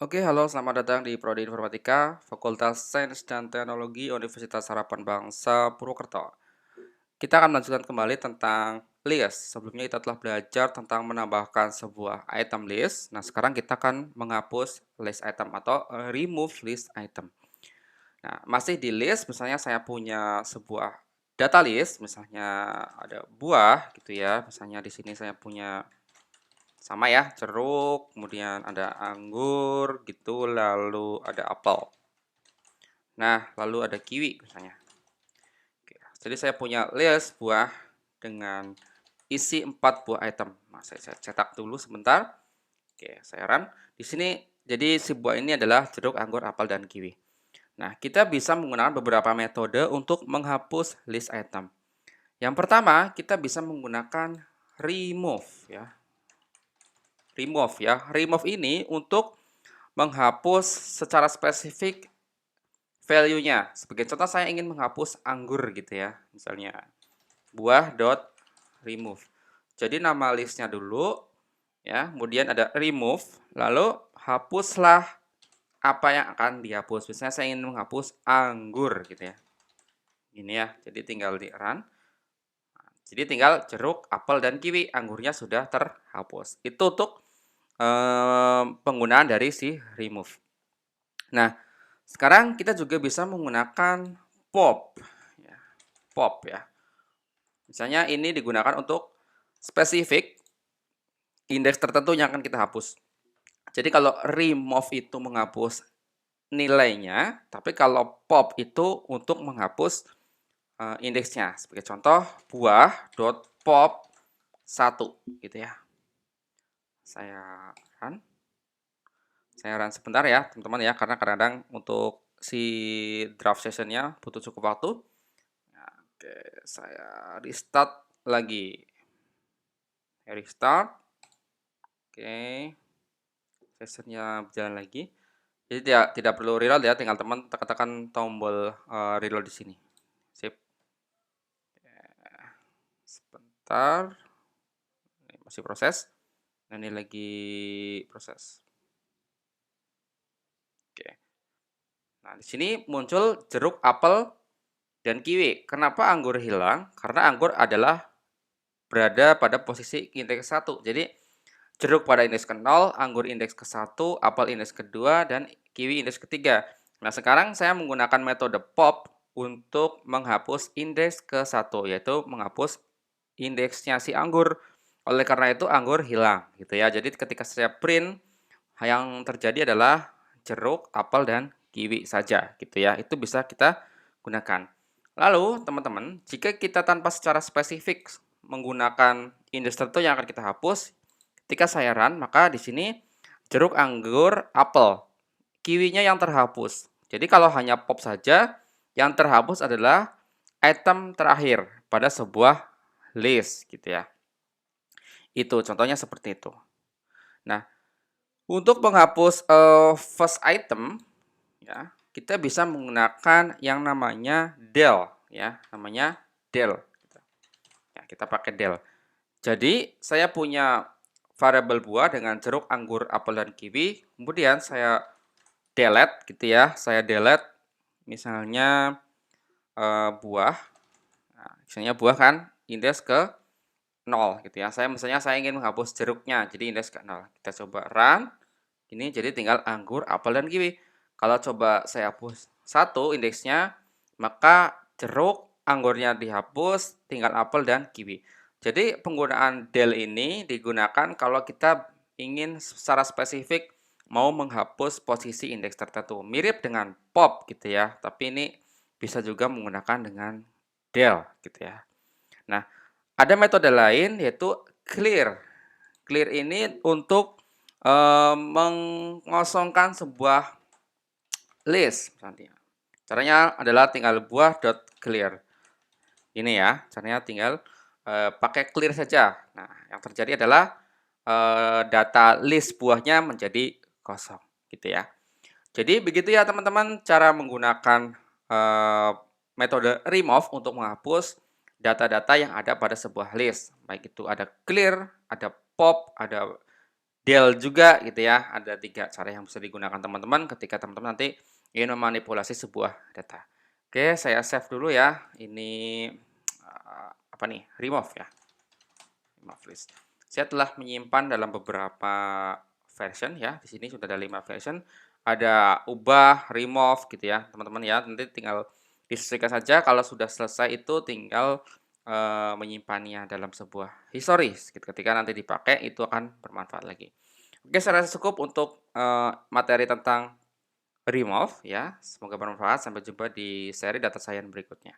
Oke, halo, selamat datang di Prodi Informatika, Fakultas Sains dan Teknologi Universitas Harapan Bangsa Purwokerto. Kita akan melanjutkan kembali tentang list. Sebelumnya kita telah belajar tentang menambahkan sebuah item list. Nah, sekarang kita akan menghapus list item atau remove list item. Nah, masih di list, misalnya saya punya sebuah data list, misalnya ada buah gitu ya. Misalnya di sini saya punya sama ya, jeruk, kemudian ada anggur gitu, lalu ada apel. Nah, lalu ada kiwi misalnya. Oke, jadi saya punya list buah dengan isi 4 buah item. Nah, saya cetak dulu sebentar. Oke, saya run. Di sini jadi si buah ini adalah jeruk, anggur, apel, dan kiwi. Nah, kita bisa menggunakan beberapa metode untuk menghapus list item. Yang pertama, kita bisa menggunakan remove ya. Remove ini untuk menghapus secara spesifik value-nya. Sebagai contoh saya ingin menghapus anggur gitu ya. Misalnya buah dot remove. Jadi nama listnya dulu ya, kemudian ada remove, lalu hapuslah apa yang akan dihapus. Misalnya saya ingin menghapus anggur gitu ya. Ini ya, jadi tinggal di run. Jadi tinggal jeruk, apel, dan kiwi. Anggurnya sudah terhapus. Itu untuk penggunaan dari si remove. Nah, sekarang kita juga bisa menggunakan pop. Ya, pop ya. Misalnya ini digunakan untuk spesifik indeks tertentu yang akan kita hapus. Jadi kalau remove itu menghapus nilainya, tapi kalau pop itu untuk menghapus indeksnya. Sebagai contoh, buah dot pop 1 gitu ya. Saya run. Saya run sebentar ya, teman-teman ya, karena kadang-kadang untuk si draft sessionnya butuh cukup waktu. Nah, oke, saya restart lagi. Restart. Oke, sessionnya berjalan lagi. Jadi tidak perlu reload ya, tinggal teman tekan tombol reload di sini. Sip. Sebentar. Ini masih proses. Nah, ini lagi proses. Oke. Nah, di sini muncul jeruk, apel, dan kiwi. Kenapa anggur hilang? Karena anggur adalah berada pada posisi indeks 1. Jadi jeruk pada indeks ke-0, anggur indeks ke-1, apel indeks ke-2, dan kiwi indeks ke-3. Nah, sekarang saya menggunakan metode pop untuk menghapus indeks ke-1, yaitu menghapus indeksnya si anggur. Oleh karena itu anggur hilang gitu ya. Jadi ketika saya print, yang terjadi adalah jeruk, apel, dan kiwi saja gitu ya. Itu bisa kita gunakan. Lalu teman-teman, jika kita tanpa secara spesifik menggunakan indeks tertentu yang akan kita hapus, ketika saya run, maka di sini jeruk, anggur, apel, kiwinya yang terhapus. Jadi kalau hanya pop saja, yang terhapus adalah item terakhir pada sebuah list gitu ya. Itu contohnya seperti itu. Nah, untuk menghapus first item ya, kita bisa menggunakan yang namanya del ya, namanya del. Ya, kita pakai del. Jadi, saya punya variabel buah dengan jeruk, anggur, apel, dan kiwi. Kemudian saya delete gitu ya. Saya delete misalnya buah. Nah, misalnya buah kan indeks ke 0 gitu ya. Misalnya saya ingin menghapus jeruknya, jadi indeks ke 0. Kita coba run. Ini jadi tinggal anggur, apel, dan kiwi. Kalau coba saya hapus satu indeksnya, maka jeruk, anggurnya dihapus, tinggal apel dan kiwi. Jadi penggunaan del ini digunakan kalau kita ingin secara spesifik mau menghapus posisi indeks tertentu. Mirip dengan pop gitu ya, tapi ini bisa juga menggunakan dengan del gitu ya. Nah, ada metode lain yaitu clear. Clear ini untuk mengosongkan sebuah list misalnya. Caranya adalah tinggal buah.clear. Ini ya, caranya tinggal pakai clear saja. Nah, yang terjadi adalah data list buahnya menjadi kosong gitu ya. Jadi begitu ya teman-teman cara menggunakan metode remove untuk menghapus data-data yang ada pada sebuah list. Baik itu ada clear, ada pop, ada del juga gitu ya. Ada 3 cara yang bisa digunakan teman-teman ketika teman-teman nanti ingin memanipulasi sebuah data. Oke, saya save dulu ya. Ini apa nih? Remove ya. Remove list. Saya telah menyimpan dalam beberapa version ya. Di sini sudah ada 5 version. Ada ubah, remove gitu ya, teman-teman ya. Nanti tinggal disesuaikan saja. Kalau sudah selesai itu tinggal menyimpannya dalam sebuah history. Ketika nanti dipakai itu akan bermanfaat lagi. Oke, saya rasa cukup untuk materi tentang remove ya. Semoga bermanfaat. Sampai jumpa di seri data science berikutnya.